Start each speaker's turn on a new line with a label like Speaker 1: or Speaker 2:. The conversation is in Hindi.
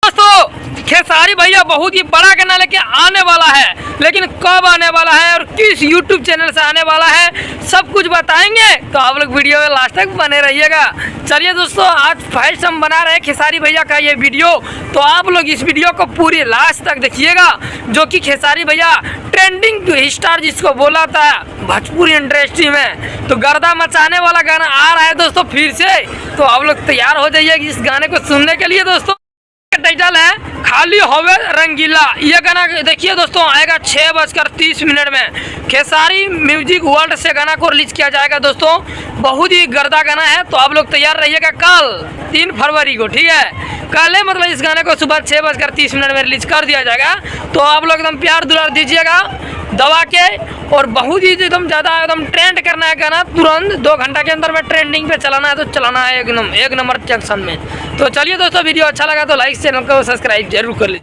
Speaker 1: दोस्तों खेसारी भैया बहुत ही बड़ा गाना लेके आने वाला है, लेकिन कब आने वाला है और किस YouTube चैनल से आने वाला है सब कुछ बताएंगे, तो आप लोग वीडियो में लास्ट तक बने रहिएगा। चलिए दोस्तों, आज फर्स्ट हम बना रहे हैं खेसारी भैया का ये वीडियो, तो आप लोग इस वीडियो को पूरी लास्ट तक देखिएगा। जो कि खेसारी भैया ट्रेंडिंग स्टार जिसको बोला था भोजपुरी इंडस्ट्री में, तो गर्दा मचाने वाला गाना आ रहा है दोस्तों फिर से। तो आप लोग तैयार हो जाइए इस गाने को सुनने के लिए। दोस्तों टाइटल है खाली होवे रंगीला। ये गाना देखिए दोस्तों आएगा 6:30 में। खेसारी म्यूजिक वर्ल्ड से गाना को रिलीज किया जाएगा दोस्तों। बहुत ही गर्दा गाना है, तो आप लोग तैयार रहिएगा। कल 3 फरवरी को, ठीक है, कल है मतलब इस गाने को सुबह 6:30 में रिलीज कर दिया जाएगा। तो आप लोग एकदम प्यार दुलार दीजिएगा दबा के, और बहुत ही एकदम ज़्यादा एकदम ट्रेंड करना है गाना। तुरंत 2 घंटा के अंदर में ट्रेंडिंग पे चलाना है, तो चलाना है एकदम 1 नंबर सेक्शन में। तो चलिए दोस्तों, वीडियो अच्छा लगा तो लाइक चैनल को सब्सक्राइब जरूर कर लीजिए।